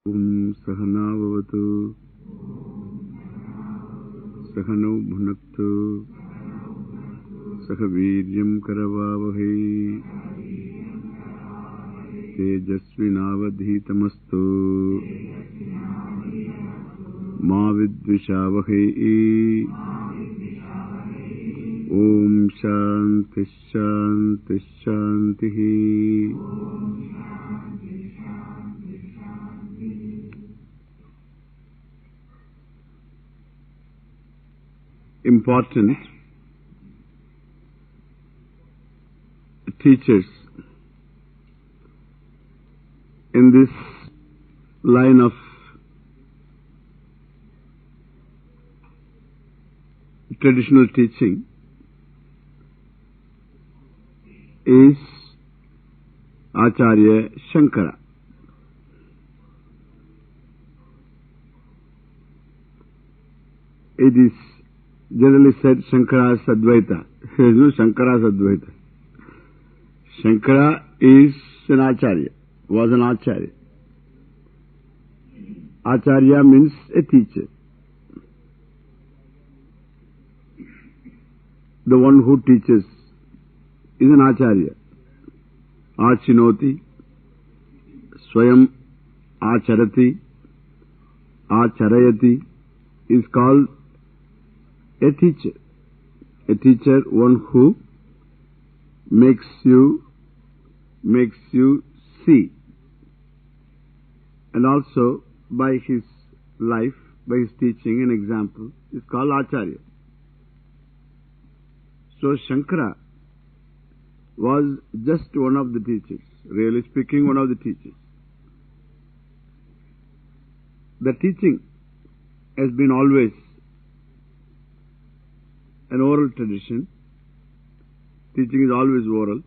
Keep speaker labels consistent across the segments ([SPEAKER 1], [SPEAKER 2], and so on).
[SPEAKER 1] Sahana Vavatu Sahano Bhunaktu Sahaviryam Karavavahi Tejasvinavadhitamastu Ma Vidvishavahi Om Shanti Shanti Shanti. Important teachers in this line of traditional teaching is Acharya Shankara. It is generally said Shankara's Advaita. There is no Shankara's Advaita. Shankara is an Acharya, was an Acharya. Acharya means a teacher. The one who teaches is an Acharya. Achinoti, Swayam Acharati, Acharayati is called a teacher. A teacher, one who makes you see. And also by his life, by his teaching and example, is called Acharya. So Shankara was just one of the teachers, really speaking, one of the teachers. The teaching has been always an oral tradition. Teaching is always oral,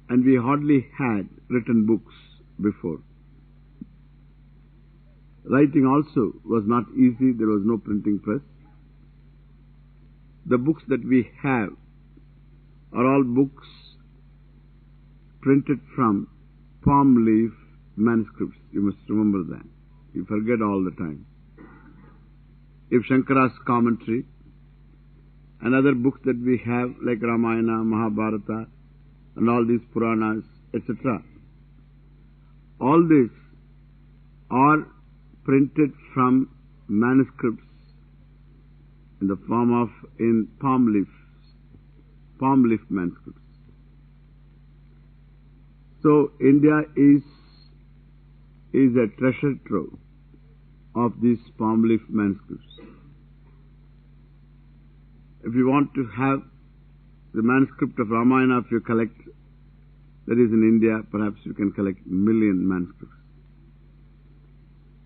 [SPEAKER 1] and we hardly had written books before. Writing also was not easy, there was no printing press. The books that we have are all books printed from palm leaf manuscripts. You must remember that. You forget all the time. If Shankara's commentary and other books that we have like Ramayana, Mahabharata and all these Puranas, etc., all these are printed from manuscripts in the form of palm leaf manuscripts. So India is a treasure trove of these palm leaf manuscripts. If you want to have the manuscript of Ramayana, if you collect, that is in India, perhaps you can collect 1 million manuscripts.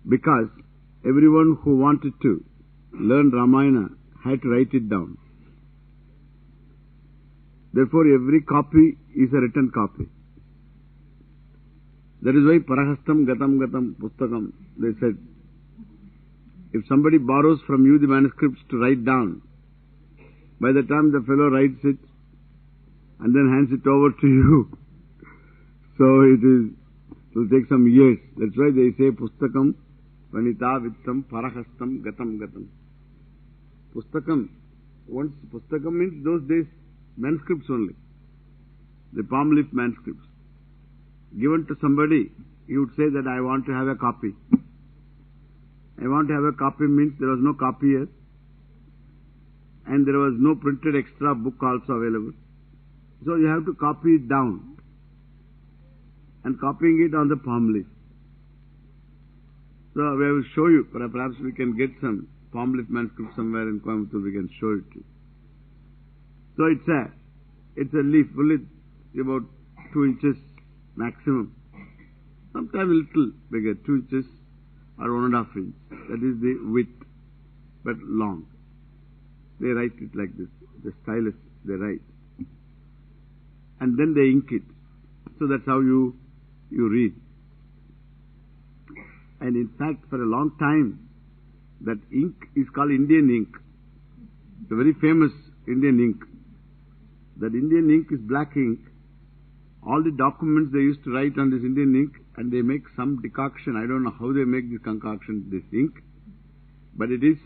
[SPEAKER 1] Because everyone who wanted to learn Ramayana had to write it down. Therefore, every copy is a written copy. That is why Parahastam Gatam Pustakam, they said, if somebody borrows from you the manuscripts to write down, by the time the fellow writes it and then hands it over to you, so it will take some years. That's why they say Pustakam Vanita Vittam Parahastam Gatam. Pustakam. Once Pustakam means those days manuscripts only. The palm leaf manuscripts. Given to somebody, he would say that I want to have a copy. I want to have a copy means there was no copier and there was no printed extra book also available. So you have to copy it down and copying it on the palm leaf. So we will show you, perhaps we can get some palm leaf manuscript somewhere in Coimbatore, we can show it to you. So it's a leaf, only about 2 inches maximum. Sometimes a little bigger, 2 inches or 1.5 inches. That is the width, but long. They write it like this. The stylus, they write. And then they ink it. So that's how you read. And in fact, for a long time, that ink is called Indian ink. It's a very famous Indian ink. That Indian ink is black ink. All the documents they used to write on this Indian ink and they make some decoction. I don't know how they make this concoction, this ink, but it is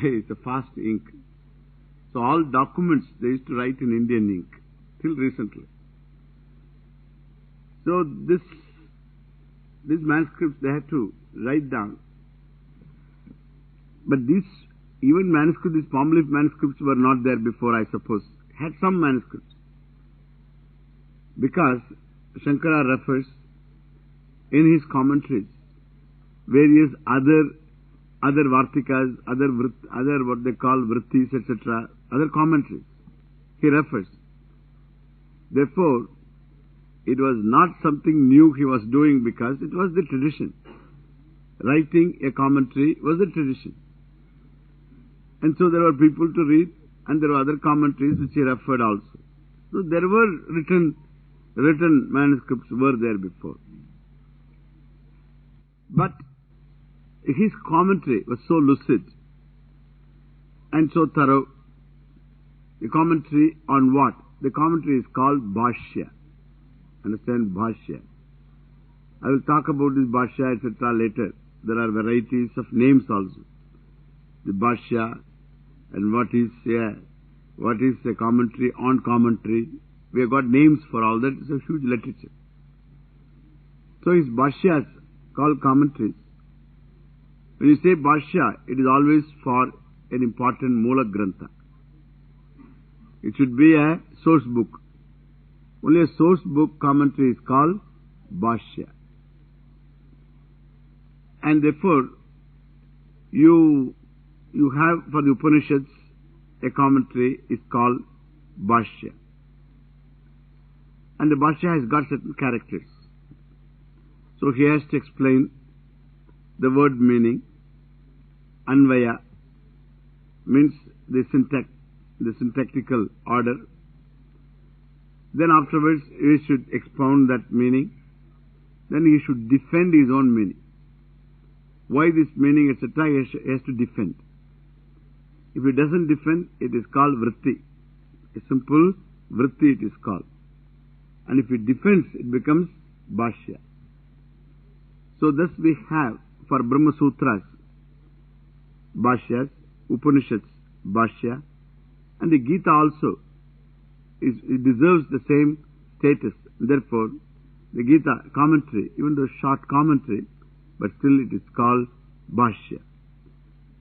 [SPEAKER 1] it's a fast ink. So all documents they used to write in Indian ink till recently. So these manuscripts they had to write down. But these even manuscripts, these palm leaf manuscripts were not there before, I suppose. Had some manuscripts. Because Shankara refers in his commentaries various other vartikas, other what they call vrittis, etc., other commentaries. He refers. Therefore, it was not something new he was doing because it was the tradition. Writing a commentary was the tradition. And so there were people to read, and there were other commentaries which he referred also. So there were written manuscripts were there before. But his commentary was so lucid and so thorough. The commentary on what? The commentary is called Bhashya. Understand? Bhashya. I will talk about this Bhashya, etc. later. There are varieties of names also. The Bhashya and what is a commentary on commentary. We have got names for all that. It's a huge literature. So his Bhashyas called commentaries. When you say Bhashya, it is always for an important Mula Grantha. It should be a source book. Only a source book commentary is called Bhashya. And therefore, you have for the Upanishads a commentary is called Bhashya. And the Bhashya has got certain characters. So he has to explain the word meaning. Anvaya means the syntactical order. Then afterwards he should expound that meaning. Then he should defend his own meaning. Why this meaning, etc. He has to defend. If he doesn't defend, it is called vritti. A simple vritti it is called. And if he defends, it becomes Bhashya. So thus we have for Brahma Sutras, Bhashyas, Upanishads, Bhashya, and the Gita also it deserves the same status. Therefore, the Gita commentary, even though short commentary, but still it is called Bhashya.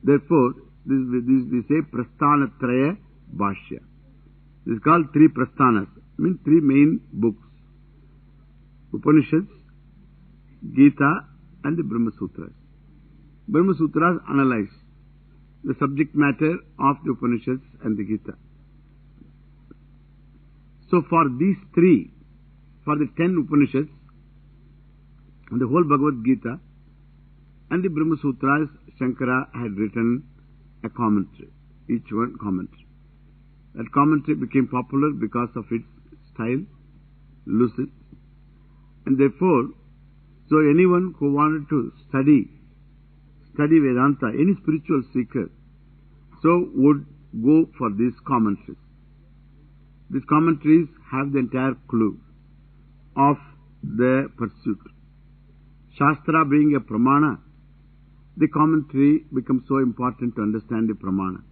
[SPEAKER 1] Therefore, this we say Prasthanatraya Bhashya. This is called three Prasthanas, means three main books. Upanishads, Gita, and the Brahma Sutras. Brahma Sutras analyze the subject matter of the Upanishads and the Gita. So for these three, for the 10 Upanishads, and the whole Bhagavad Gita, and the Brahma Sutras, Shankara had written a commentary, each one commentary. That commentary became popular because of its style, lucid, and therefore, so anyone who wanted to study Vedanta, any spiritual seeker, so would go for these commentaries. These commentaries have the entire clue of the pursuit. Shastra being a pramana, the commentary becomes so important to understand the pramana.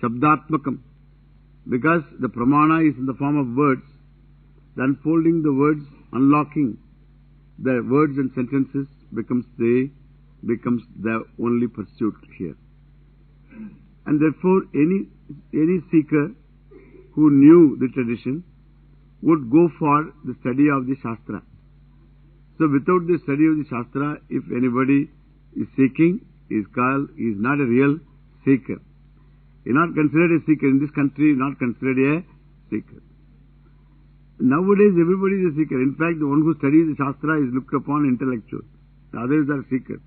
[SPEAKER 1] Shabdatmakam, because the pramana is in the form of words, the unfolding the words, unlocking the words and sentences becomes the only pursuit here. And therefore, any seeker who knew the tradition would go for the study of the Shastra. So without the study of the Shastra, if anybody is seeking, he is not a real seeker. He is not considered a seeker. In this country, he is not considered a seeker. Nowadays, everybody is a seeker. In fact, the one who studies the Shastra is looked upon intellectual. The others are seekers.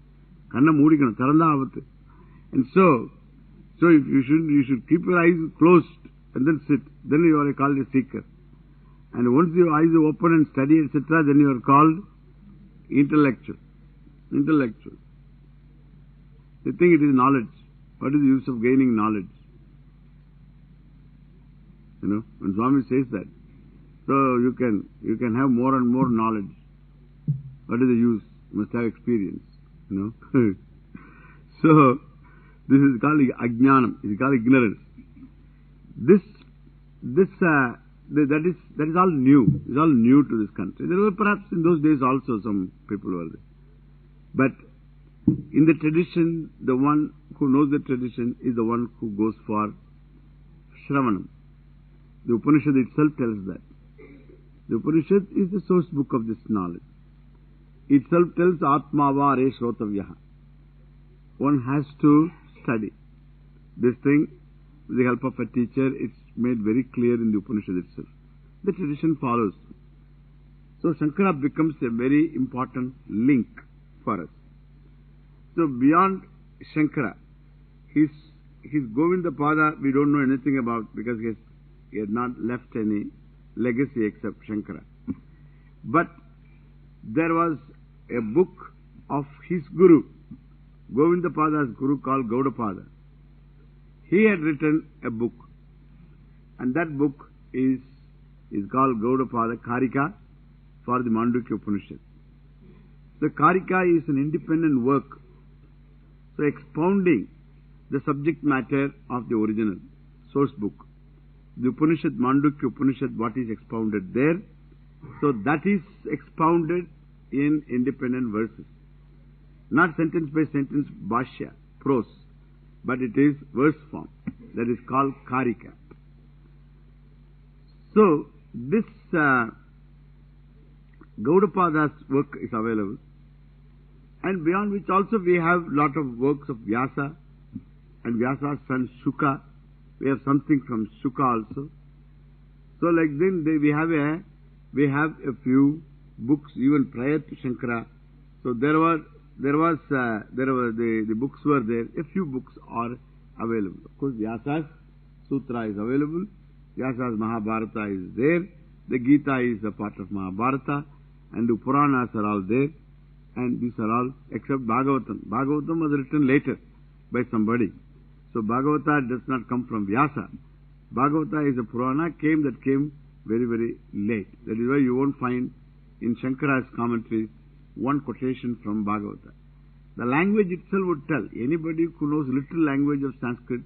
[SPEAKER 1] Kanna moodikanam, tharanda avatu. And so if you should keep your eyes closed and then sit. Then you are called a seeker. And once your eyes are open and study, etc., then you are called intellectual. Intellectual. They think it is knowledge. What is the use of gaining knowledge? You know, when Swami says that. So you can have more and more knowledge. What is the use? You must have experience, you know. So, this is called ajnanam. It is called ignorance. That is all new. It is all new to this country. There were perhaps in those days also some people were there. But in the tradition, the one who knows the tradition is the one who goes for Shravanam. The Upanishad itself tells that. The Upanishad is the source book of this knowledge. Itself tells Atmava Re Shrotavyaha. One has to study. This thing, with the help of a teacher, it's made very clear in the Upanishad itself. The tradition follows. So Shankara becomes a very important link for us. So beyond Shankara, his Govindapada we don't know anything about because he had not left any legacy except Shankara. But there was a book of his guru, Govindapada's guru, called Gaudapada. He had written a book, and that book is called Gaudapada Karika for the Mandukya Upanishad. The Karika is an independent work, so expounding the subject matter of the original source book. The Upanishad, Mandukya Upanishad, what is expounded there, so that is expounded in independent verses. Not sentence by sentence bhashya, prose, but it is verse form. That is called Karika. So, this Gaudapada's work is available, and beyond which also we have lot of works of Vyasa and Vyasa's son Shuka. We have something from Shuka also. So, like then we have a few books even prior to Shankara. So the books were there. A few books are available. Of course, Vyasa's Sutra is available. Vyasa's Mahabharata is there. The Gita is a part of Mahabharata, and the Puranas are all there. And these are all except Bhagavatam. Bhagavatam was written later by somebody. So Bhagavata does not come from Vyasa. Bhagavata is a Purana that came very, very late. That is why you won't find in Shankara's commentaries one quotation from Bhagavata. The language itself would tell. Anybody who knows little language of Sanskrit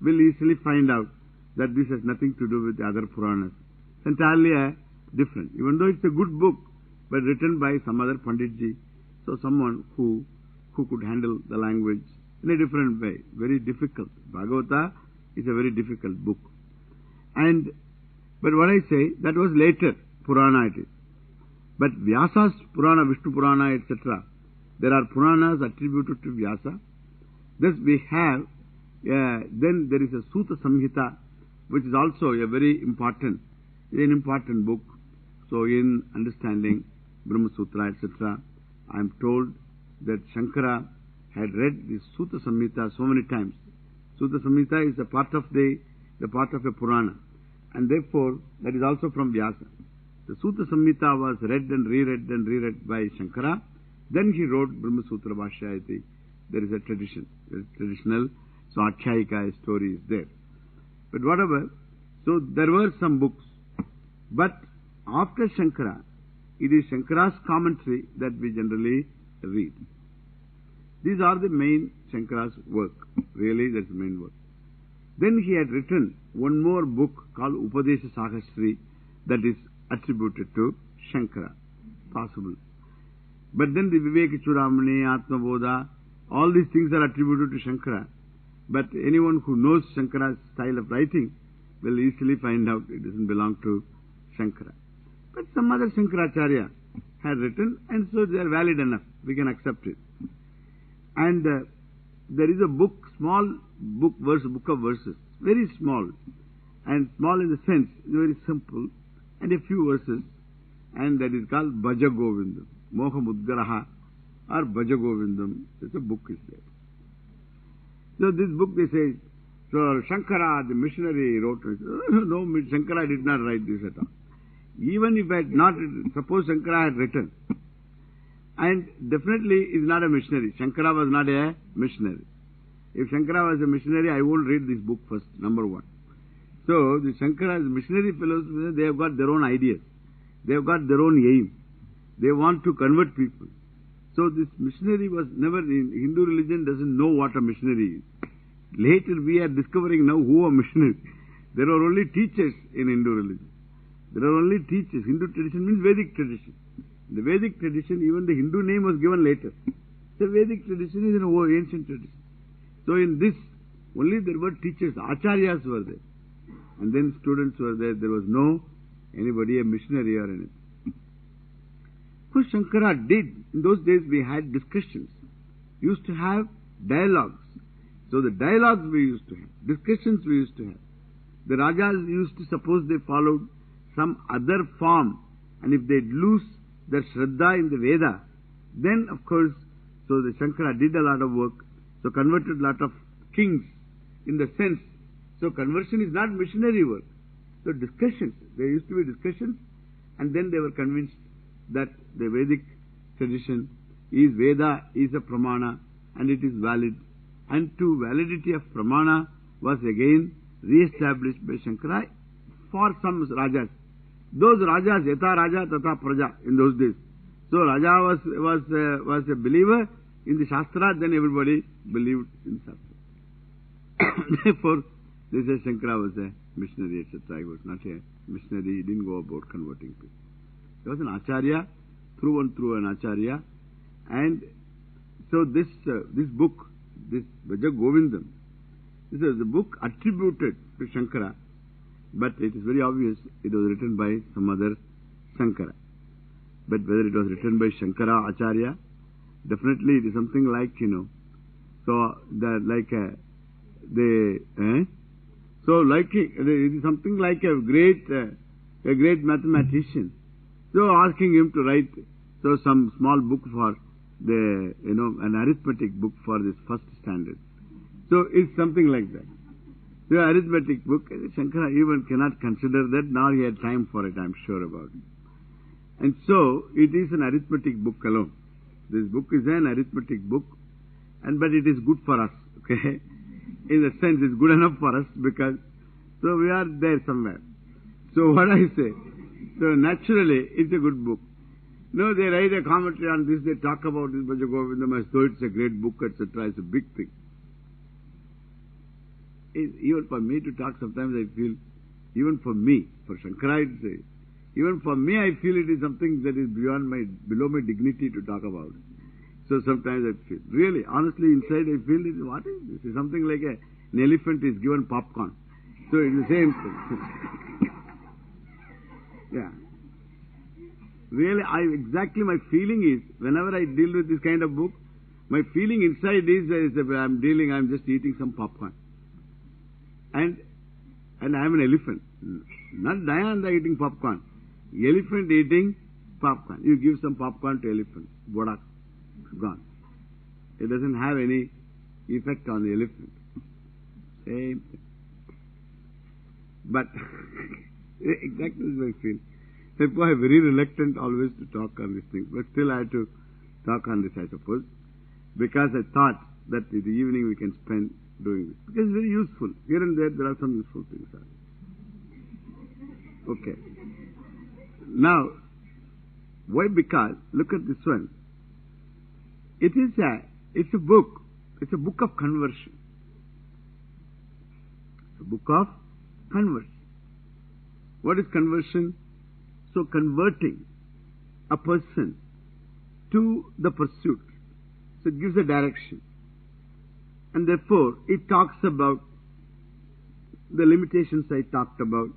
[SPEAKER 1] will easily find out that this has nothing to do with the other Puranas. It's entirely different. Even though it's a good book, but written by some other Panditji, so someone who could handle the language in a different way. Very difficult. Bhagavata is a very difficult book. But what I say, that was later, Purana it is. But Vyasa's Purana, Vishnu Purana, etc., there are Puranas attributed to Vyasa. Thus we have, then there is a Sutta Samhita, which is also a very important, an important book. So in understanding Brahma Sutra, etc., I am told that Shankara had read the Sutta Samhita so many times. Sutta Samhita is a part of a Purana, and therefore that is also from Vyasa. The Sutta Samhita was read and reread by Shankara. Then he wrote Brahma Sutra Bhashyayati. There is a tradition. There is traditional, so Akhyayika story is there. But whatever, so there were some books. But after Shankara, it is Shankara's commentary that we generally read. These are the main Shankara's work. Really, that's the main work. Then he had written one more book called Upadesha Sahasri that is attributed to Shankara. Possible. But then the Viveka Chudamani, Atma Bodha, all these things are attributed to Shankara. But anyone who knows Shankara's style of writing will easily find out it doesn't belong to Shankara. But some other Shankaracharya had written, and so they are valid enough. We can accept it. And there is a book, small book of verses, very small. And small in the sense, very simple, and a few verses. And that is called Bhaja Govindam, Moha Mudgaraha, or Bhaja Govindam. It's a book is there. So this book they say, so Shankara, the missionary, wrote it. No, Shankara did not write this at all. Even if I had not written, suppose Shankara had written, and definitely is not a missionary. Shankara was not a missionary. If Shankara was a missionary, I won't read this book first, number one. So, the Shankara's missionary fellows, they have got their own ideas. They have got their own aim. They want to convert people. So this missionary was never, in Hindu religion doesn't know what a missionary is. Later we are discovering now who a missionary. There are only teachers in Hindu religion. There are only teachers. Hindu tradition means Vedic tradition. The Vedic tradition, even the Hindu name was given later. The Vedic tradition is an ancient tradition. So in this, only there were teachers, acharyas were there. And then students were there. There was no anybody, a missionary or anything. What Shankara did, in those days we had discussions. We used to have dialogues. So the dialogues we used to have, discussions we used to have. The Rajas used to suppose they followed some other form, and if they'd lose their Shraddha in the Veda, then of course, so the Shankara did a lot of work, so converted a lot of kings in the sense, so conversion is not missionary work. So discussions, there used to be discussions, and then they were convinced that the Vedic tradition is Veda, is a pramana, and it is valid. And to validity of pramana was again re-established by Shankara for some Rajas. Those Rajas, Yatha Raja Tatha Praja, in those days. So Raja was a believer in the Shastra, then everybody believed in Shastra. Therefore, they say Shankara was a missionary, etc. He was not a missionary, he didn't go about converting people. He was an Acharya, through and through an Acharya. And so this book, this Bhaja Govindam, this is the book attributed to Shankara, but it is very obvious it was written by some other Shankara. But whether it was written by Shankara Acharya, definitely it is something like, so that it is something like a great mathematician. So asking him to write some small book for an arithmetic book for this first standard. So it's something like that. The arithmetic book, Shankara even cannot consider that. Now he had time for it, I'm sure about it. And so it is an arithmetic book alone. This book is an arithmetic book, but it is good for us, okay? In a sense, it's good enough for us because, so we are there somewhere. So what I say, so naturally it's a good book. No, they write a commentary on this, they talk about this Bhaja Govindam as though it's a great book, etc. It's a big thing. Even for me to talk, sometimes I feel, even for me, for Shankara I'd say, even for me I feel it is something that is below my dignity to talk about. So sometimes I feel, really, honestly inside I feel, what is this? It's something like an elephant is given popcorn. So it's the same thing. Yeah. Really, exactly my feeling is, whenever I deal with this kind of book, my feeling inside is I'm just eating some popcorn. And I am an elephant. Not Dayananda eating popcorn. Elephant eating popcorn. You give some popcorn to elephant. Bodak. Gone. It doesn't have any effect on the elephant. Same thing. But exactly as I feel. Therefore, I am very reluctant always to talk on these things. But still I have to talk on this, I suppose. Because I thought that in the evening we can spend doing this. Because it's very useful. Here and there are some useful things. Okay. Now, why? Because, look at this one. It's a book. It's a book of conversion. It's a book of conversion. What is conversion? So converting a person to the pursuit. So it gives a direction. And therefore, it talks about the limitations I talked about.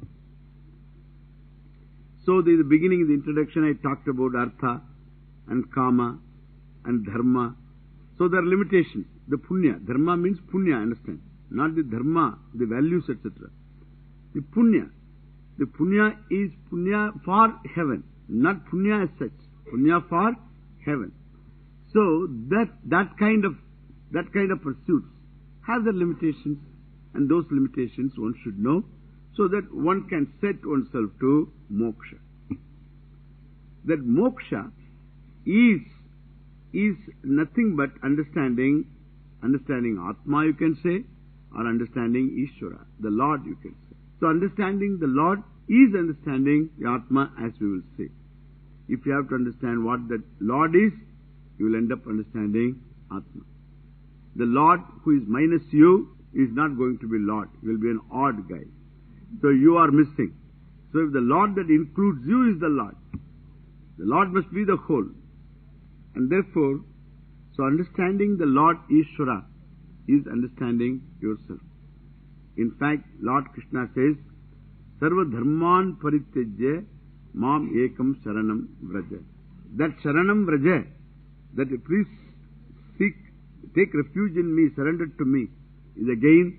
[SPEAKER 1] So in the beginning, in the introduction, I talked about artha and kama and dharma. So there are limitations. The punya. Dharma means punya, understand? Not the dharma, the values, etc. The punya. The punya is punya for heaven, not punya as such. Punya for heaven. So that kind of pursuits have their limitations, and those limitations one should know, so that one can set oneself to moksha. That moksha is nothing but understanding Atma, you can say, or understanding Ishvara, the Lord, you can say. So understanding the Lord is understanding the Atma, as we will say. if you have to understand what that Lord is, you will end up understanding Atma. The Lord who is minus you is not going to be Lord. He will be an odd guy. So you are missing. So if the Lord that includes you is the Lord must be the whole. And therefore, so understanding the Lord Ishvara is understanding yourself. In fact, Lord Krishna says, Sarva dharman parityajya mam ekam sharanam vraja. That sharanam vraja, that please seek, take refuge in me, surrender to me, is again,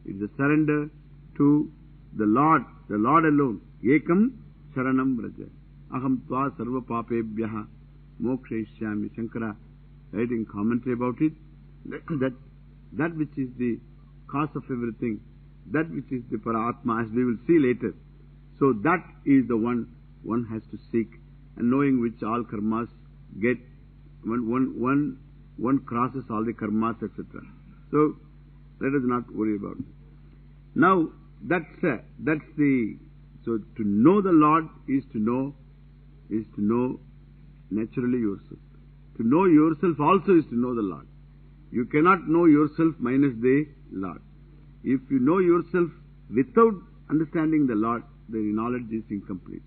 [SPEAKER 1] it is a surrender to the Lord alone. Ekam sharanam vraja. Aham tva sarva papebhyaha mokshaishyami. Shankara writing commentary about it. That which is the cause of everything, that which is the Paratma, as we will see later. So that is the one has to seek, and knowing which all karmas get, one crosses all the karmas, etc. So let us not worry about it. Now that's the, so to know the Lord is to know naturally yourself. To know yourself also is to know the Lord. You cannot know yourself minus the Lord. If you know yourself without understanding the Lord, the knowledge is incomplete.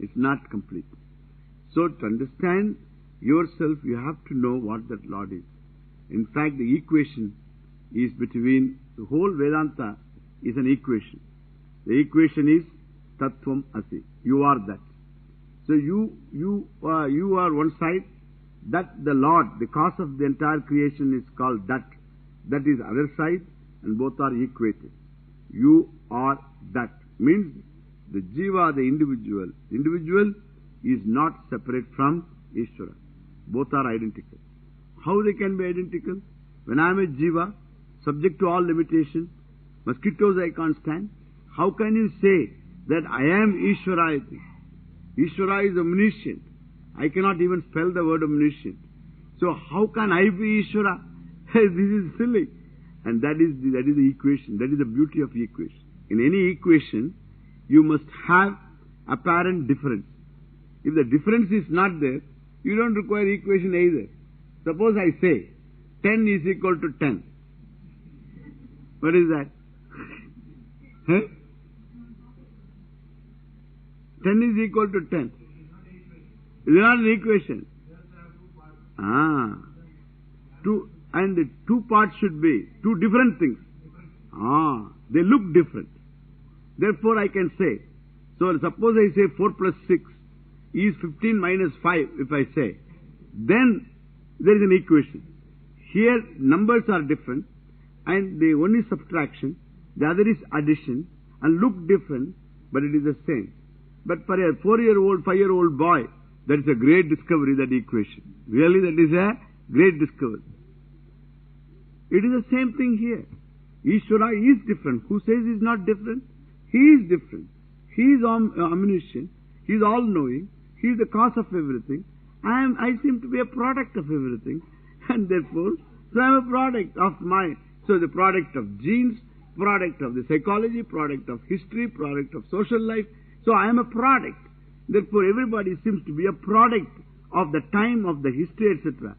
[SPEAKER 1] It's not complete. So to understand yourself, you have to know what that Lord is. In fact, the equation is between, the whole Vedanta is an equation. The equation is Tattvam Asi. You are that. So you are one side, that the Lord, the cause of the entire creation is called that. That is other side, and both are equated. You are that. Means the Jiva, the individual. The individual is not separate from Ishvara. Both are identical. How they can be identical? When I am a Jiva, subject to all limitations, mosquitoes I can't stand, how can you say that I am Ishvara? Ishvara is omniscient. I cannot even spell the word omniscient. So how can I be Ishvara? This is silly. And that is the equation. That is the beauty of equation. In any equation, you must have apparent difference. If the difference is not there, you don't require equation either. Suppose I say 10 is equal to 10. What is that? 10 is equal to 10. It is not an equation. And the two parts should be two different things. They look different. Therefore I can say, so suppose I say 4 plus 6 is 15 minus 5, if I say, then there is an equation. Here numbers are different, and the one is subtraction, the other is addition, and look different, but it is the same. But for a 4-year-old, 5-year-old boy, that is a great discovery, that equation. Really, that is a great discovery. It is the same thing here. Ishvara is different. Who says he is not different? He is different. He is omniscient. He is all-knowing. He is the cause of everything. I seem to be a product of everything. And therefore, so I am a product of so the product of genes, product of the psychology, product of history, product of social life. So I am a product. Therefore, everybody seems to be a product of the time, of the history, etc.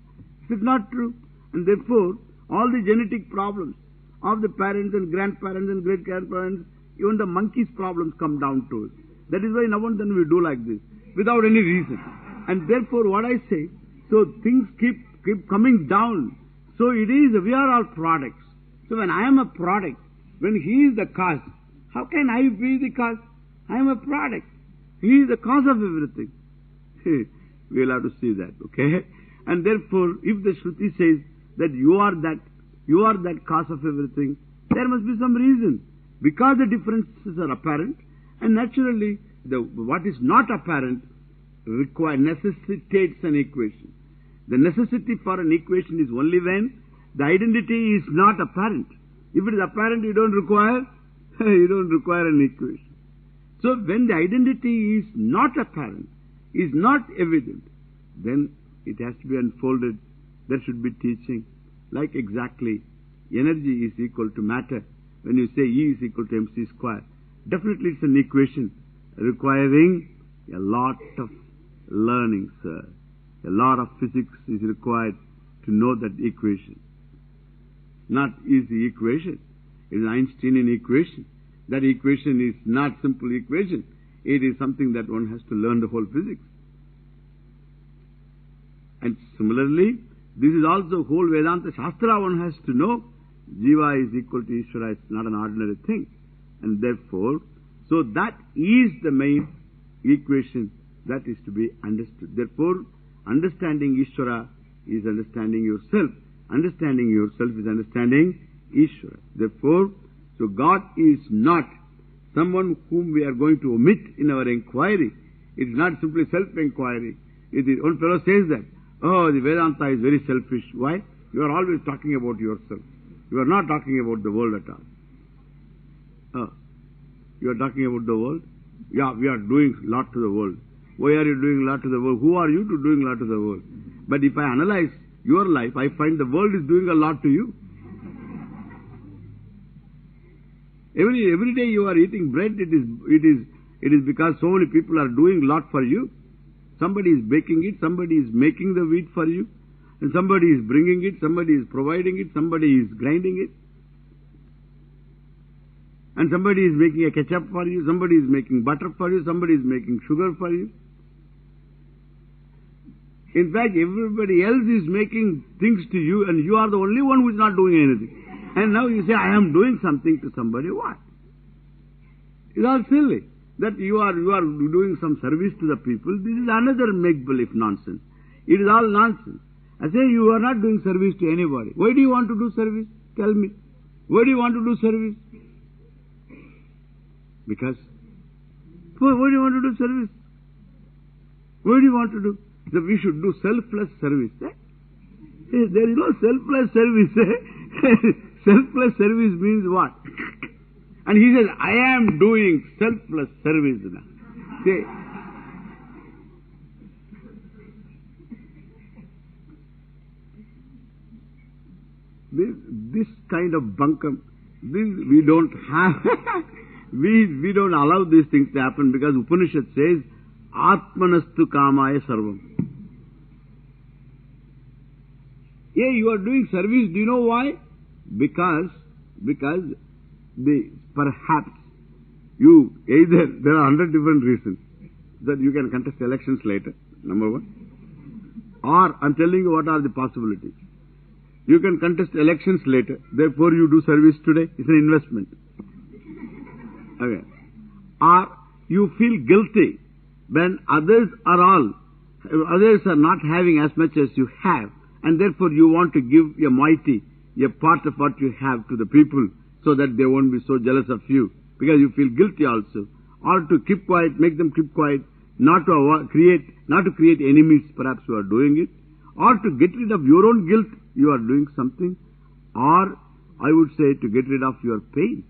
[SPEAKER 1] This is not true. And therefore, all the genetic problems of the parents and grandparents and great-grandparents, even the monkey's problems come down to us. That is why now and then we do like this, without any reason. And therefore, what I say, so things keep coming down. So it is, we are all products. So when I am a product, when he is the cause, how can I be the cause? I am a product. He is the cause of everything. We will have to see that, okay? And therefore, if the Shruti says that you are that cause of everything, there must be some reason. Because the differences are apparent, and naturally, what is not apparent necessitates an equation. The necessity for an equation is only when the identity is not apparent. If it is apparent, you don't require an equation. So when the identity is not apparent, is not evident, then it has to be unfolded. There should be teaching. Like exactly, energy is equal to matter. When you say E is equal to mc square, definitely it's an equation requiring a lot of learning, sir. A lot of physics is required to know that equation. Not easy equation. It is an Einsteinian equation. That equation is not simple equation. It is something that one has to learn the whole physics. And similarly, this is also whole Vedanta Shastra one has to know. Jiva is equal to Ishvara. It's not an ordinary thing. And therefore, so that is the main equation that is to be understood. Therefore, understanding Ishvara is understanding yourself. Understanding yourself is understanding Ishvara. Therefore, so God is not someone whom we are going to omit in our inquiry. It is not simply self-inquiry. One fellow says that, oh, the Vedanta is very selfish. Why? You are always talking about yourself. You are not talking about the world at all. Oh, you are talking about the world? Yeah, we are doing a lot to the world. Why are you doing a lot to the world? Who are you to doing a lot to the world? But if I analyze your life, I find the world is doing a lot to you. Every day you are eating bread, it is because so many people are doing a lot for you. Somebody is baking it, somebody is making the wheat for you, and somebody is bringing it, somebody is providing it, somebody is grinding it, and somebody is making a ketchup for you, somebody is making butter for you, somebody is making sugar for you. In fact, everybody else is making things to you, and you are the only one who is not doing anything. And now you say, I am doing something to somebody. What? It's all silly. That you are doing some service to the people. This is another make-believe nonsense. It is all nonsense. I say you are not doing service to anybody. Why do you want to do service? Tell me. Why do you want to do service? Because. Why do you want to do service? What do you want to do? So we should do selfless service. There is no selfless service. Selfless service means what? And he says, I am doing selfless service now. See, this kind of bunkum, we don't have, we don't allow these things to happen because Upanishad says, Atmanastu kamaya sarvam. Yeah, you are doing service. Do you know why? Because perhaps you either, there are 100 different reasons that you can contest elections later, number one. Or, I'm telling you what are the possibilities. You can contest elections later, therefore you do service today. It's an investment. Okay. Or, you feel guilty when others are not having as much as you have, and therefore you want to give a part of what you have to the people so that they won't be so jealous of you, because you feel guilty also. Or to keep quiet, make them keep quiet, not to create enemies, perhaps you are doing it. Or to get rid of your own guilt, you are doing something. Or, I would say, to get rid of your pain.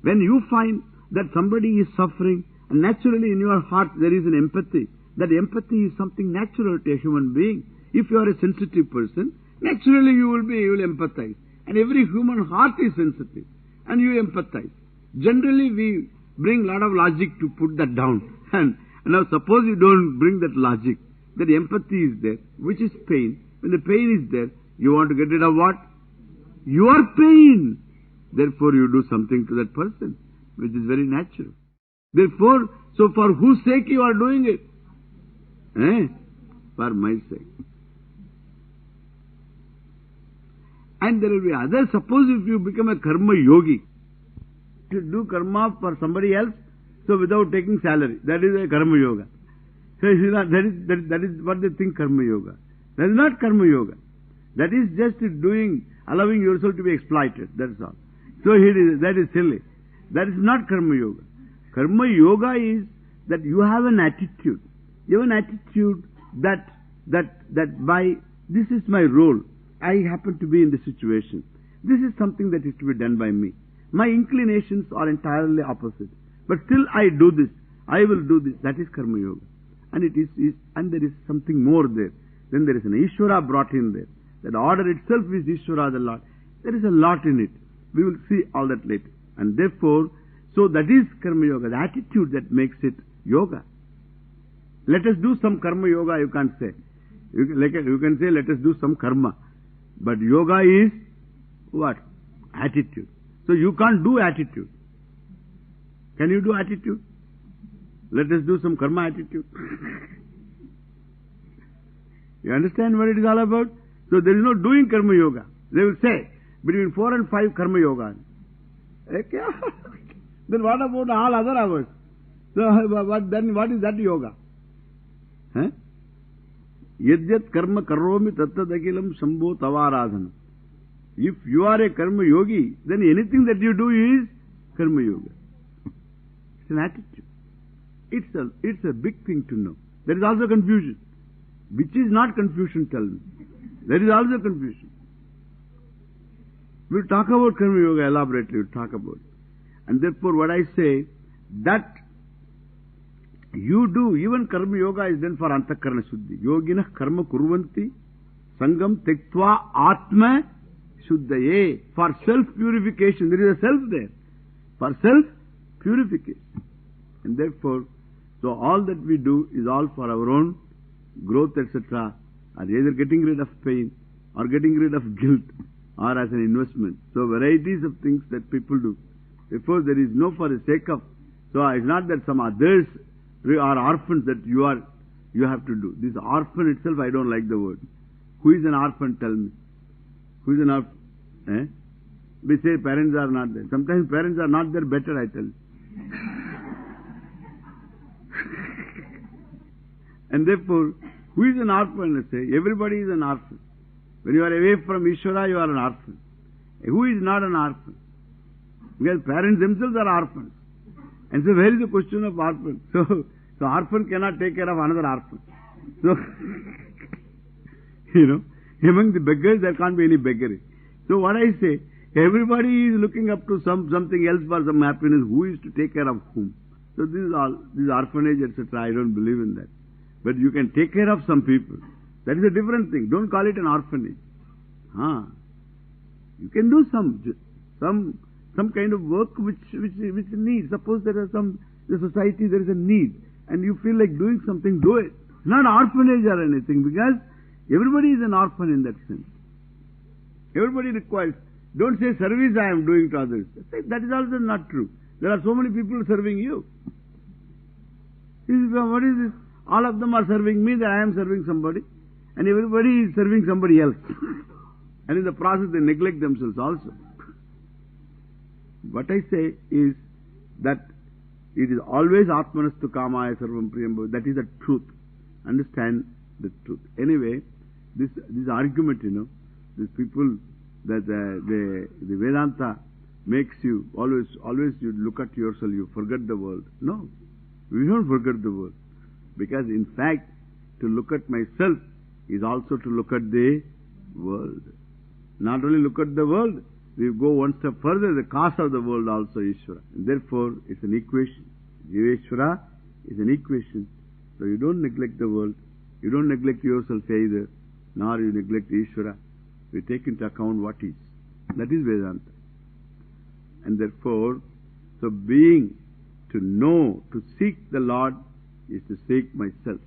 [SPEAKER 1] When you find that somebody is suffering, and naturally in your heart there is an empathy, that empathy is something natural to a human being. If you are a sensitive person, naturally you will empathize. And every human heart is sensitive. And you empathize. Generally we bring a lot of logic to put that down. And now suppose you don't bring that logic, that empathy is there, which is pain. When the pain is there, you want to get rid of what? Your pain. Therefore you do something to that person, which is very natural. Therefore, so for whose sake you are doing it? For my sake. And there will be others. Suppose if you become a karma yogi, you do karma for somebody else, so without taking salary. That is a karma yoga. So that is what they think karma yoga. That is not karma yoga. That is just allowing yourself to be exploited. That's all. So that is silly. That is not karma yoga. Karma yoga is that you have an attitude. You have an attitude that by, this is my role. I happen to be in this situation. This is something that is to be done by me. My inclinations are entirely opposite. But still I do this. I will do this. That is karma yoga. And and there is something more there. Then there is an Ishvara brought in there. That order itself is Ishvara, the Lord. There is a lot in it. We will see all that later. And therefore, so that is karma yoga, the attitude that makes it yoga. Let us do some karma yoga, you can't say. You can say, let us do some karma. But yoga is what? Attitude. So you can't do attitude. Can you do attitude? Let us do some karma attitude. You understand what it is all about? So there is no doing karma yoga. They will say, between 4 and 5 karma yoga. Then what about all other hours? So then what is that yoga? Huh? Yadyat karma karomi tattadakilam shambho tavaradhana. If you are a karma yogi, then anything that you do is karma yoga. It's an attitude. It's a big thing to know. There is also confusion. Which is not confusion, tell me. There is also confusion. We'll talk about karma yoga elaborately, we'll talk about it. And therefore what I say, that you do, even karma yoga is done for antakarana shuddhi. Yoginah karma kurvanti sangam tektva atma shuddhaye. For self-purification, there is a self there. For self-purification. And therefore, so all that we do is all for our own growth, etc. Are either getting rid of pain or getting rid of guilt or as an investment. So varieties of things that people do. Therefore there is no for the sake of, so it's not that some others are orphans that you have to do. This orphan itself, I don't like the word. Who is an orphan, tell me? Who is an orphan? Eh? We say parents are not there. Sometimes parents are not there, better, I tell you. And therefore, who is an orphan? Let's say, everybody is an orphan. When you are away from Ishvara, you are an orphan. Who is not an orphan? Because parents themselves are orphans. And so where is the question of orphan? So orphan cannot take care of another orphan. So, among the beggars there can't be any beggary. So what I say, everybody is looking up to something else for some happiness. Who is to take care of whom? So this is all, this orphanage, etc. I don't believe in that. But you can take care of some people. That is a different thing. Don't call it an orphanage. You can do some kind of work which needs. Suppose there is the society there is a need and you feel like doing something, do it. It's not orphanage or anything, because everybody is an orphan in that sense. Everybody requires. Don't say service I am doing to others. That is also not true. There are so many people serving you. What is this? All of them are serving me, that I am serving somebody. And everybody is serving somebody else. And in the process they neglect themselves also. What I say is that it is always Atmanastu Kamaya Sarvam Priyam. That is the truth. Understand the truth. Anyway, this argument, these people, that the Vedanta makes you always you look at yourself, you forget the world. No, we don't forget the world. Because in fact, to look at myself is also to look at the world. Not only look at the world, we go one step further, the cause of the world also Ishvara. And therefore, it's an equation. Jiveshvara is an equation. So you don't neglect the world, you don't neglect yourself either, nor you neglect Ishvara. We take into account what is. That is Vedanta. And therefore, so being, to know, to seek the Lord is to seek myself.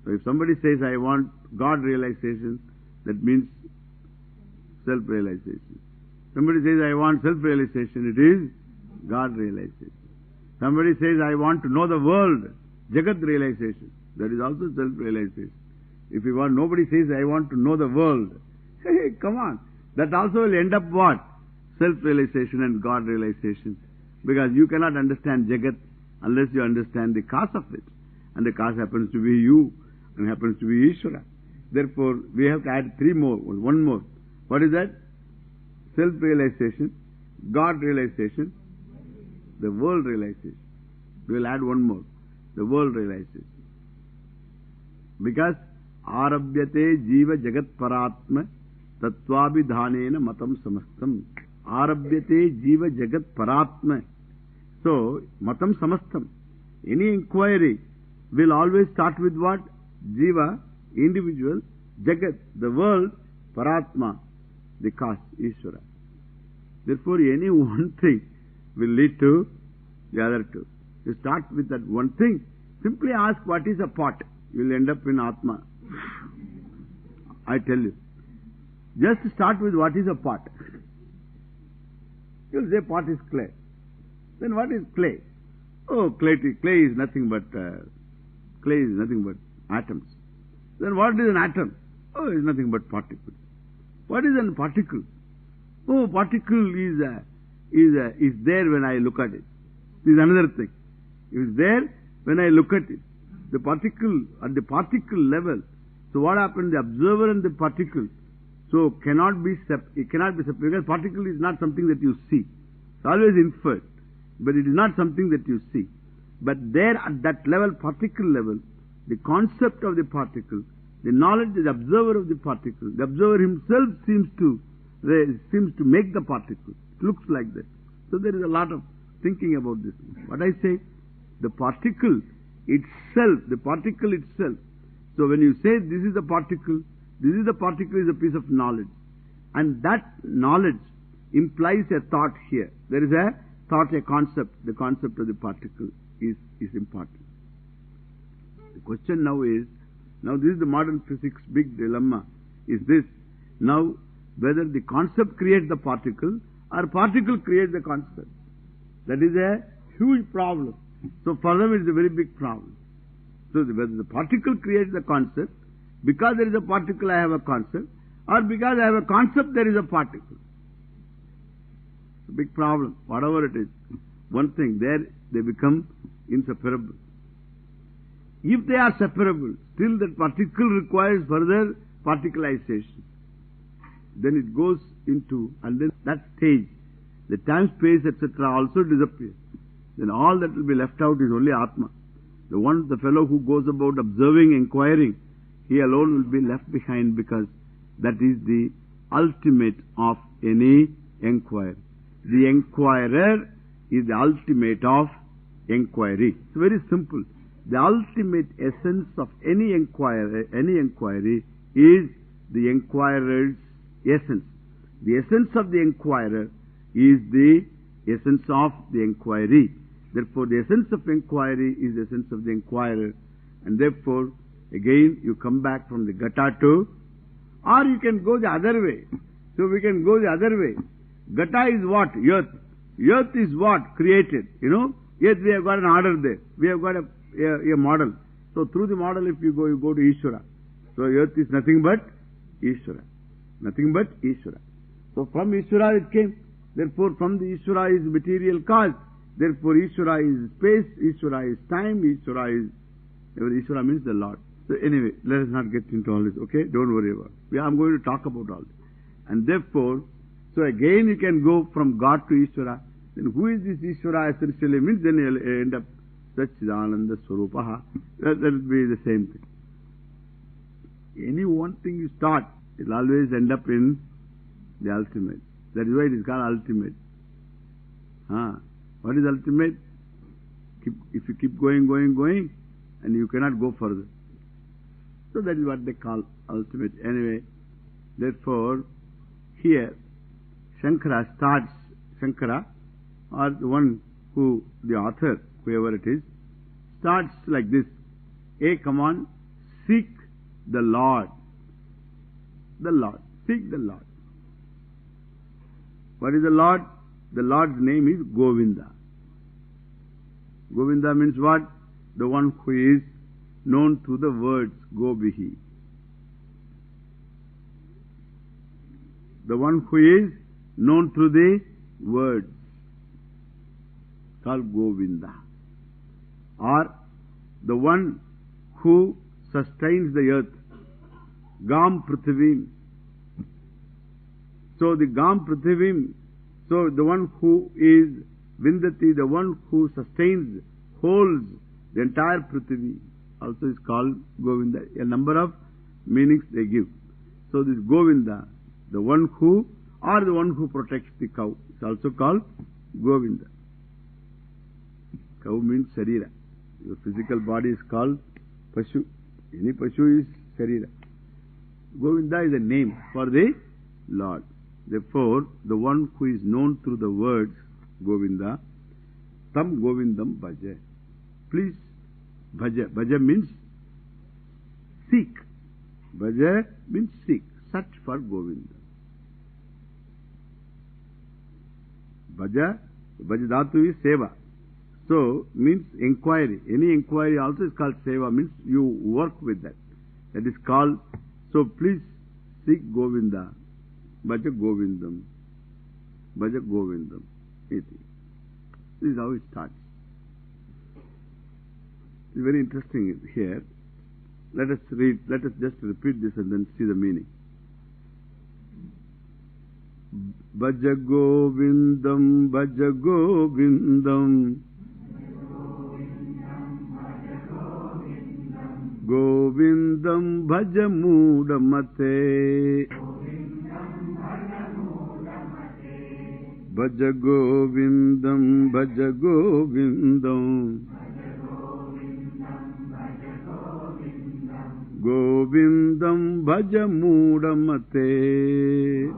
[SPEAKER 1] So if somebody says, I want God realization, that means self-realization. Somebody says, I want self-realization, it is God realization. Somebody says, I want to know the world, Jagat realization, that is also self-realization. If you want, nobody says, I want to know the world. Hey, come on. That also will end up what? Self-realization and God realization. Because you cannot understand Jagat unless you understand the cause of it. And the cause happens to be you and happens to be Ishvara. Therefore, we have to add one more. What is that? Self-realization, God realization, the world realization. We will add one more. The world realization. Because Arabhyate Jiva Jagat Paratma Tattvabhidhanena Matam Samastam. Arabhyate Jiva Jagat Paratma. So, Matam Samastam. Any inquiry will always start with what? Jiva, individual, Jagat, the world, Paratma, the cause, Ishvara. Therefore, any one thing will lead to the other two. You start with that one thing, Simply ask what is a pot. You will end up in Atma. I tell you. Just start with what is a pot. You will say pot is clay. Then what is clay? Oh, clay is nothing but atoms. Then what is an atom? Oh, it's nothing but particles. What is a particle? Oh, particle is there when I look at it. This is another thing. It is there when I look at it. The particle, at the particle level. So what happens? The observer and the particle. So it cannot be separated. Because particle is not something that you see. It's always inferred. But it is not something that you see. But there at that level, particle level, the concept of the particle, the knowledge, the observer of the particle, the observer himself seems to make the particle. It looks like that. So there is a lot of thinking about this. What I say, the particle itself. So when you say this is a particle is a piece of knowledge. And that knowledge implies a thought here. There is a thought, a concept. The concept of the particle is important. The question now is, this is the modern physics big dilemma, is this. Now, whether the concept creates the particle or particle creates the concept. That is a huge problem. So for them it is a very big problem. So whether the particle creates the concept, because there is a particle I have a concept, or because I have a concept there is a particle. It's a big problem, whatever it is. One thing, there they become inseparable. If they are separable, still that particle requires further particleization. Then it goes into, and then that stage, the time, space, etc. also disappears. Then all that will be left out is only Atma. The fellow who goes about observing, inquiring, he alone will be left behind, because that is the ultimate of any inquiry. The inquirer is the ultimate of inquiry. It's very simple. The ultimate essence of any inquiry is the inquirer's essence. The essence of the inquirer is the essence of the inquiry. Therefore, the essence of inquiry is the essence of the inquirer. And therefore, again, you come back from the Gata to, or you can go the other way. So we can go the other way. Gata is what? Earth. Earth is what? Created. Yes, we have got an order there. We have got a model. So through the model, if you go to Ishvara. So earth is nothing but Ishvara. Nothing but Ishvara. So from Ishvara it came. Therefore from the Ishvara is material cause. Therefore Ishvara is space, Ishvara is time, Ishvara means the Lord. So anyway, let us not get into all this, okay? Don't worry about it. I'm going to talk about all this. And therefore, so again you can go from God to Ishvara. Then who is this Ishvara essentially means? Then you'll end up Satchidananda Swarupaha. That will be the same thing. Any one thing you start, it will always end up in the ultimate. That is why it is called ultimate. What is ultimate? If you keep going, and you cannot go further. So that is what they call ultimate. Anyway, therefore, here, Shankara, or the one who, the author, whoever it is, starts like this. Hey, come on, seek the Lord. The Lord. Seek the Lord. What is the Lord? The Lord's name is Govinda. Govinda means what? The one who is known through the words Gobihi. The one who is known through the words called Govinda. Or the one who sustains the earth. Gam Prithivim. So the Gam Prithivim, so the one who is Vindati, the one who sustains, holds the entire Prithvi, also is called Govinda. A number of meanings they give. So this Govinda, the one who, or the one who protects the cow, is also called Govinda. Cow means Sharira. Your physical body is called Pashu. Any Pashu is Sharira. Govinda is a name for the Lord. Therefore, the one who is known through the words Govinda, Tam Govindam Bhaja. Please Bhaja. Bhaja means seek. Bhaja means seek. Search for Govinda. Bhaja dhatu is seva. So, means inquiry. Any inquiry also is called seva, means you work with that. That is called, so please seek Govinda. Bhaja Govindam. Bhaja Govindam. This is how it starts. It's very interesting here. Let us just repeat this and then see the meaning. Bhaja Govindam, Bhaja Govindam. Govindam Bhaja Mudamate. Bhaja Govindam, Bhaja Govindam. Govindam Bhaja Mudamate.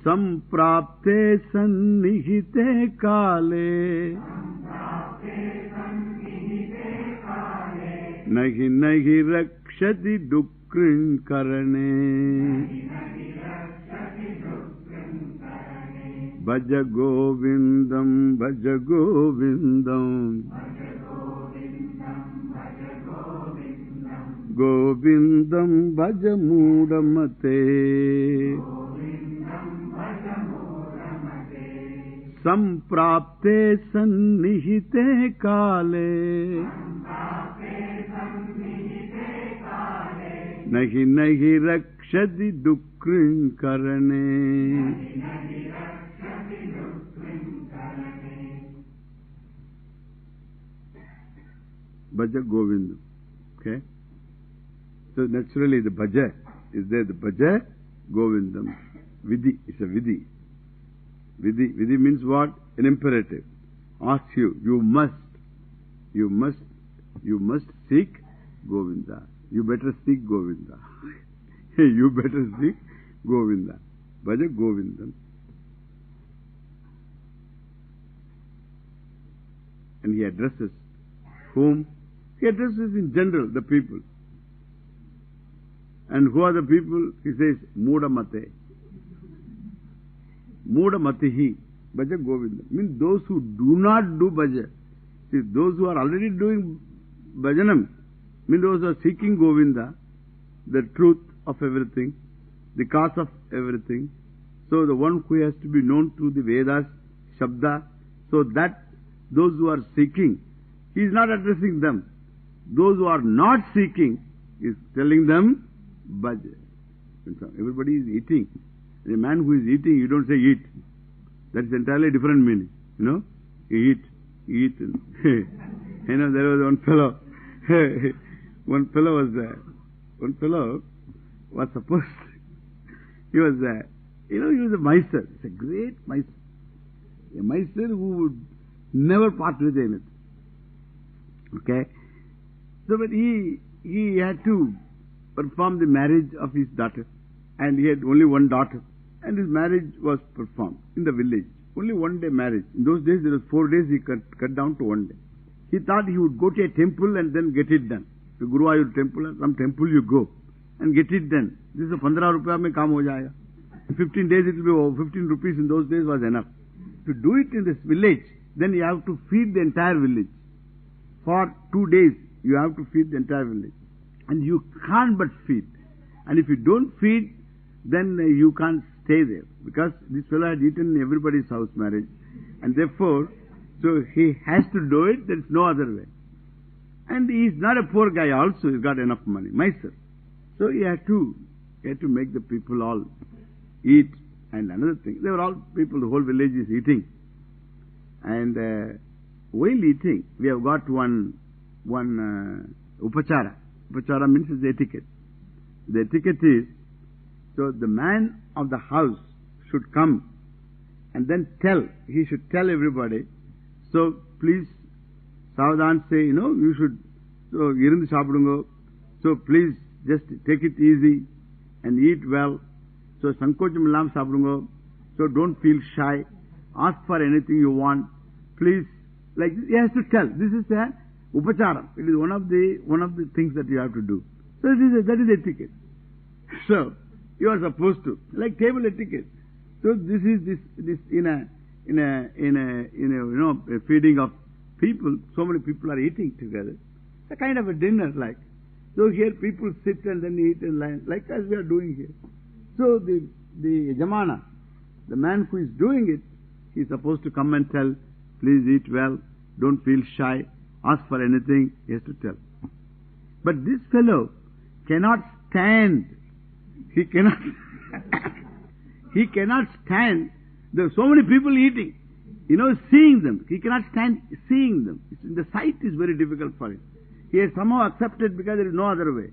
[SPEAKER 1] Samprapte sannihite kale. Nahi nahi rakshati dukrin karane. Bhaja Govindam, Bhaja Govindam. Govindam Bhaja Mudamate. Samprapte sannihite kale. Nahi nahi rakshati dukrin karane. Bhaja Govindam. Okay? So naturally the Bhaja is there. The Bhaja Govindam. Vidhi is a Vidhi. Vidhi means what? An imperative. Asks you, you must seek Govinda. You better seek Govinda. You better seek Govinda. Bhaja Govindam. And he addresses whom? He addresses in general the people. And who are the people? He says, Mudamate. Mudamatihi. Bhaja Govinda. Means those who do not do Bhaja. See, those who are already doing Bhajanam, means those who are seeking Govinda, the truth of everything, the cause of everything. So the one who has to be known through the Vedas, Shabda, so that those who are seeking, he is not addressing them. Those who are not seeking, he is telling them, Bhaja. Everybody is eating. A man who is eating, you don't say eat. That is entirely different meaning. You know? Eat. You know, there was one fellow. One fellow was supposed, he was a miser. He's a great miser. A miser who would never part with anything. Okay? So, but he had to perform the marriage of his daughter. And he had only one daughter. And his marriage was performed in the village. Only one day marriage. In those days, there was 4 days, he cut down to 1 day. He thought he would go to a temple and then get it done. To Guruvayur temple or some temple you go and get it done. This is a 15 rupees mein kaam ho jayega. 15 days it will be over. 15 rupees in those days was enough. To do it in this village, then you have to feed the entire village. For 2 days, you have to feed the entire village. And you can't but feed. And if you don't feed, then you can't stay there. Because this fellow had eaten in everybody's house marriage. And therefore, so he has to do it, there is no other way. And he is not a poor guy also, he's got enough money, miser. So he had to make the people all eat. And another thing, they were all people, the whole village is eating. And while eating, we have got one upachara. Upachara means is etiquette. The etiquette is, so the man of the house should come and then he should tell everybody, so please, Savadhan say, you should, so irundu saapidungo, so please just take it easy and eat well. So sankocham illam saapidungo, so don't feel shy, ask for anything you want, please Like this, he has to tell. This is a upacharam. It is one of the things that you have to do. So that is etiquette. So you are supposed to, like table etiquette. So this is in a feeding of people. So many people are eating together. It's a kind of a dinner, like. So here people sit and then eat in line, like as we are doing here. So the yajamana, the man who is doing it, he is supposed to come and tell, please eat well, don't feel shy, ask for anything, he has to tell. But this fellow cannot stand, he cannot stand, there are so many people eating, seeing them. He cannot stand seeing them. The sight is very difficult for him. He has somehow accepted because there is no other way.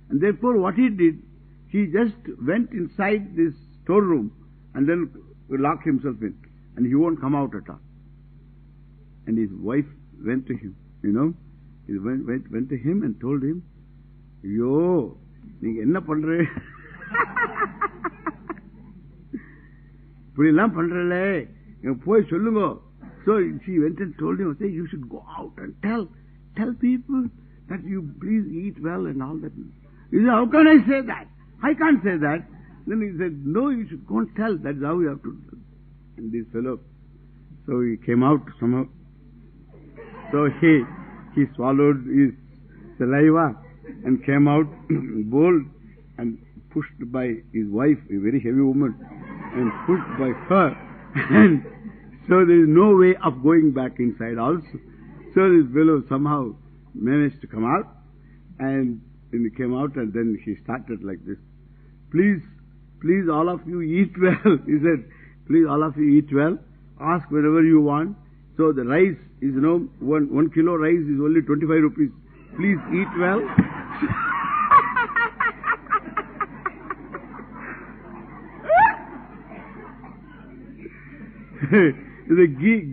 [SPEAKER 1] And therefore what he did, he just went inside this storeroom and then locked himself in. And he won't come out at all. And his wife went to him, He went to him and told him, Yo, நீங்க என்ன பண்ற? இப்படி எல்லாம் பண்றல, போய் சொல்லுங்க. So she went and told him, say, you should go out and tell people that you please eat well and all that. He said, how can I say that? I can't say that. Then he said, no, you should go and tell. That's how you have to do. And this fellow, so he came out somehow. So he swallowed his saliva and came out bold and pushed by his wife, a very heavy woman, and pushed by her. And so there is no way of going back inside also. So this fellow somehow managed to come out, and he came out and then he started like this. Please all of you eat well. He said, please all of you eat well. Ask whatever you want. So the rice is, 1 kilo rice is only 25 rupees. Please eat well. The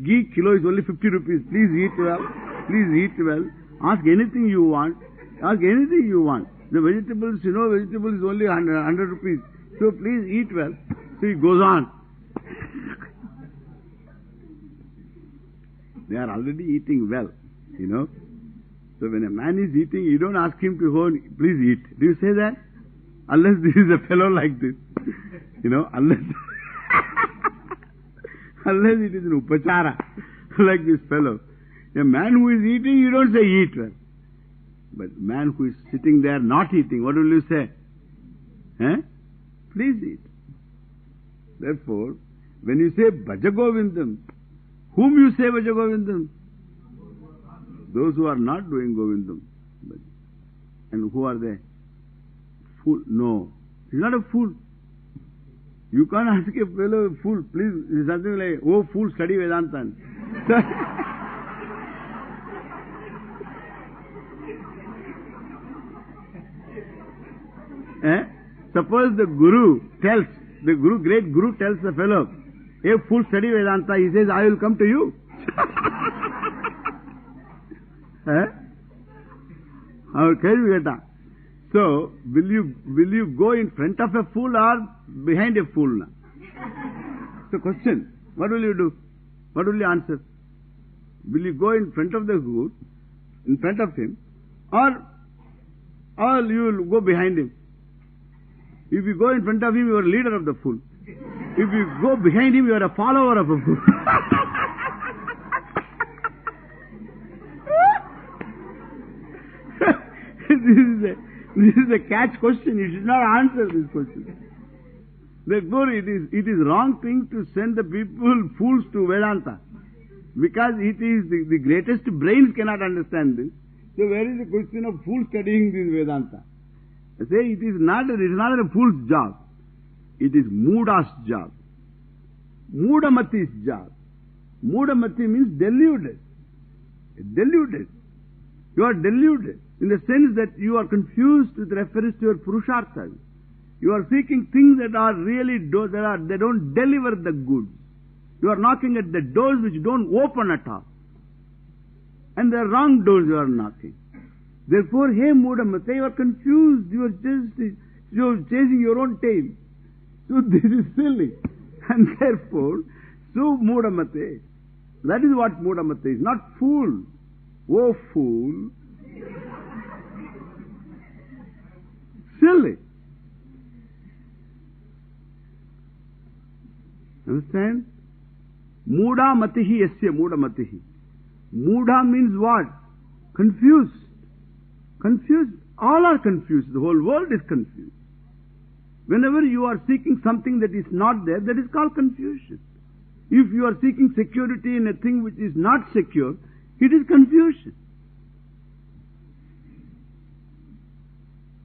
[SPEAKER 1] ghee kilo is only 50 rupees. Please eat well. Please eat well. Ask anything you want. Ask anything you want. The vegetables, vegetable is only 100 rupees. So please eat well. So he goes on. They are already eating well, So when a man is eating, you don't ask him to go, please eat. Do you say that? Unless this is a fellow like this. Unless it is an upachara, like this fellow. A man who is eating, you don't say eat well. But a man who is sitting there not eating, what will you say? Please eat. Therefore, when you say Bhajagovindam, whom you say Bhajagovindam? Those who are not doing Govindam. And who are they? Fool? No. He's not a fool. You can't ask a fellow, fool, please, it's something like, oh fool, study Vedanta. Suppose the great Guru tells the fellow, hey fool, study Vedanta, he says, I will come to you. So, will you go in front of a fool or behind a fool? So question, what will you do? What will you answer? Will you go in front of the fool, in front of him, or you will go behind him? If you go in front of him, you are a leader of the fool. If you go behind him, you are a follower of a fool. This is a catch question. You should not answer this question. Therefore, it is wrong thing to send the people fools to Vedanta. Because it is the greatest brains cannot understand this. So where is the question of fool studying this Vedanta? I say it is not a fool's job. It is Muda's job. Mudamati's job. Mudamati means deluded. Deluded. You are deluded in the sense that you are confused with reference to your Purusharthas. You are seeking things that are really, they don't deliver the goods. You are knocking at the doors which don't open at all. And the wrong doors you are knocking. Therefore, hey Mudamate, you are confused. You are chasing your own tail. So this is silly. And therefore, so Mudamate. That is what Mudamate is, not fool. Oh, fool. Silly. Understand? Muda matihi yasya muda matihi. Muda means what? Confused. Confused. All are confused. The whole world is confused. Whenever you are seeking something that is not there, that is called confusion. If you are seeking security in a thing which is not secure, it is confusion.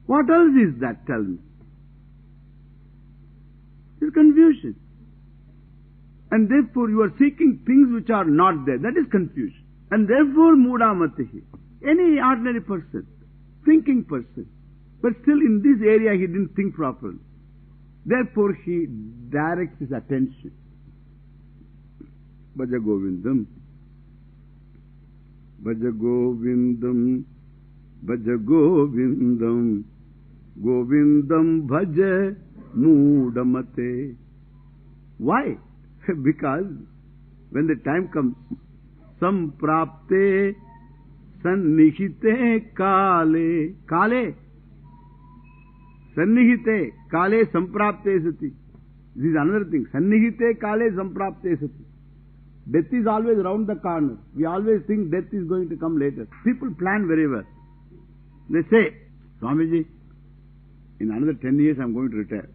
[SPEAKER 1] What else is that? Tell me. It is confusion. And therefore you are seeking things which are not there. That is confusion. And therefore mudamatihi. Any ordinary person, thinking person, but still in this area he didn't think properly. Therefore he directs his attention. Bhaja Govindam. Bhaja Govindam. Bhaja Govindam. Govindam bhaja mudamate. Why? Because when the time comes, samprapte sannihite kale. Kale. Sannihite kale samprapte sati. This is another thing. Sannihite kale samprapte sati. Death is always round the corner. We always think death is going to come later. People plan very well. They say, Swamiji, in another 10 years I am going to retire.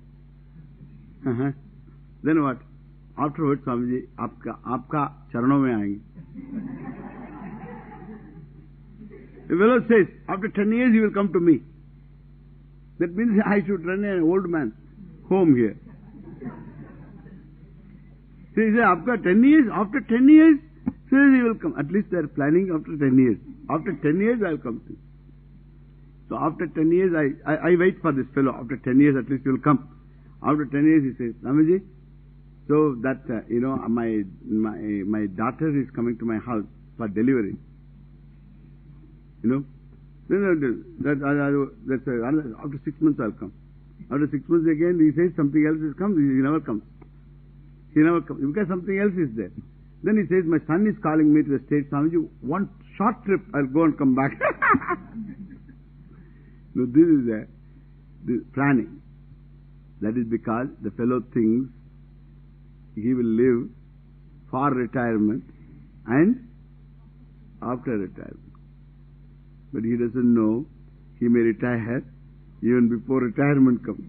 [SPEAKER 1] Then what? Afterwards, Swamiji, aapka charanon mein aayenge. The fellow says, after 10 years he will come to me. That means I should run an old man home here. So he says, after 10 years, says he will come. At least they are planning after 10 years. After 10 years I will come to you. So after 10 years I wait for this fellow. After 10 years at least he will come. After 10 years he says, Swamiji, so that, my daughter is coming to my house for delivery. After 6 months I'll come. After 6 months again he says something else is come. He never comes. He never comes because something else is there. Then he says, my son is calling me to the state. Swamiji, one short trip, I'll go and come back. No, this is this planning. That is because the fellow thinks he will live for retirement and after retirement. But he doesn't know he may retire even before retirement comes.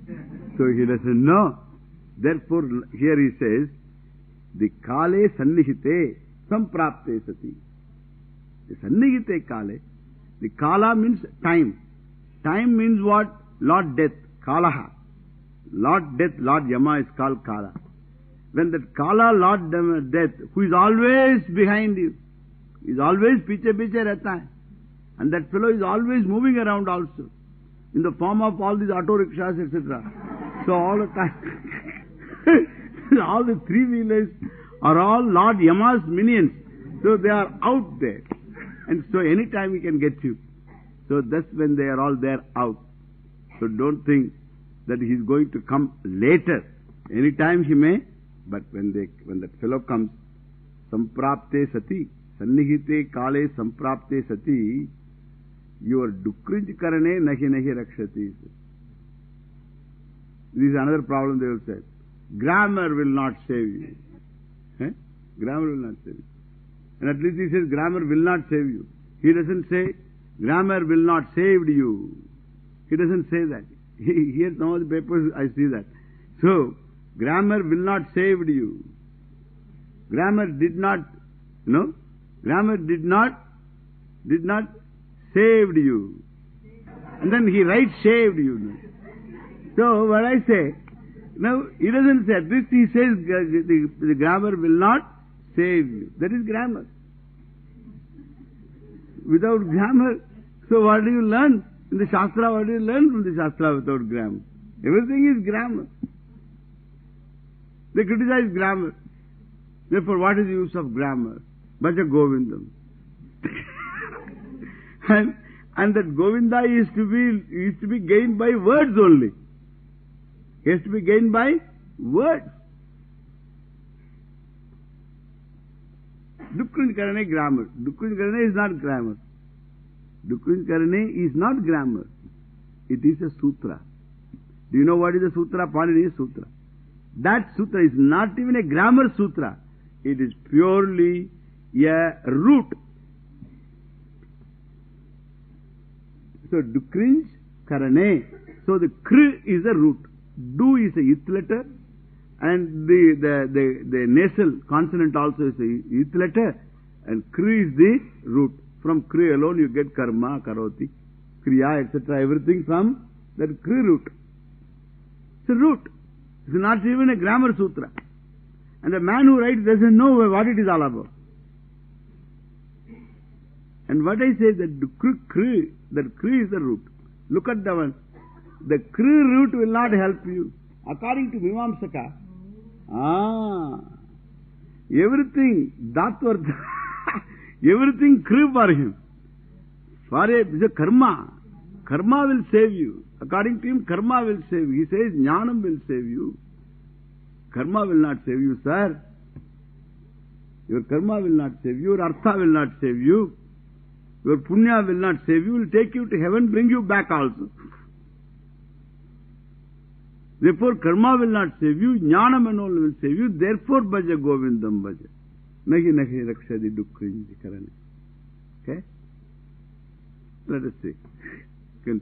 [SPEAKER 1] So he doesn't know. Therefore, here he says, the kale sannihite samprapte sati. The sannihite kale. The kala means time. Time means what? Lord Death. Kalaha. Lord Death, Lord Yama is called Kala. When that Kala, Lord Death, who is always behind you, is always piche rehta hai. And that fellow is always moving around also, in the form of all these auto rickshaws, etc. So all the time, all the three-wheelers are all Lord Yama's minions. So they are out there. And so any time he can get you. So that's when they are all there out. So don't think that he is going to come later. Any time he may, but when that fellow comes, samprapte sati, sannihite kale samprapte sati, your dukrinj karane nahi rakshati. This is another problem they will say. Grammar will not save you. Grammar will not save you. And at least he says grammar will not save you. He doesn't say grammar will not save you. He doesn't say that. Here some of the papers I see that. So, grammar will not save you. Grammar did not, grammar did not saved you. And then he writes saved you. So, what I say, now he doesn't say this, he says the grammar will not save you. That is grammar. Without grammar, so what do you learn? In the Shastra, what do you learn from the Shastra without grammar? Everything is grammar. They criticize grammar. Therefore, what is the use of grammar? Bhaja Govindam. and that Govinda is to be gained by words only. He has to be gained by words. Dukrin Karane grammar. Dukrin Karane is not grammar. Dukrin Karane is not grammar. It is a sutra. Do you know what is a sutra? Panini Sutra. That sutra is not even a grammar sutra. It is purely a root. So, Dukrinj Karane. So, the Kr is a root. Du is a ith letter. And the nasal consonant also is a ith letter. And Kr is the root. From Kr alone you get karma, karoti, kriya, etc. Everything from that Kr root. It's a root. It's not even a grammar sutra. And the man who writes doesn't know what it is all about. And what I say, that Kr, that Kr is the root. Look at the one. The Kr root will not help you. According to Mimamsaka, everything, Datvartha, everything Kr for him. For a karma. Karma will save you. According to him, karma will save you. He says, Jnanam will save you. Karma will not save you, sir. Your karma will not save you. Your artha will not save you. Your punya will not save you. Will take you to heaven, bring you back also. Therefore, karma will not save you. Jnanam and all will save you. Therefore, bhaja govindam bhaja. Nahi nahi rakshadi dukkhinji karane. Okay? Let us see. You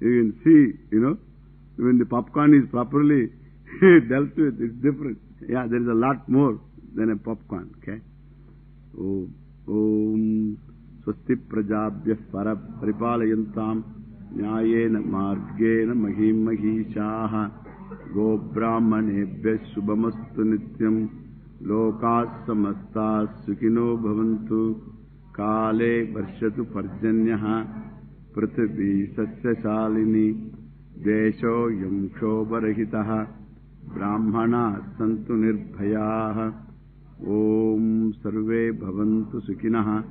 [SPEAKER 1] can see, when the popcorn is properly dealt with, it's different. Yeah, there is a lot more than a popcorn. Okay? Om Swasti Prajabhyah Para Paripalayantam Nyayena Margena Mahim Mahishaha Go Brahmanebhyah Shubhamastu Nityam Lokas Samastas Sukhino Bhavantu Kale Varshatu Parjanyaha Prithvi Sasyashalini Desho Yam Kshobarahitaha Brahmana Santu Nirbhayaha Om Sarve Bhavantu Sukhinaha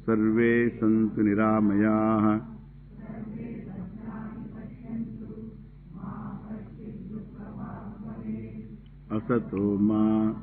[SPEAKER 1] Sarve Santu Niramayaha Asato Ma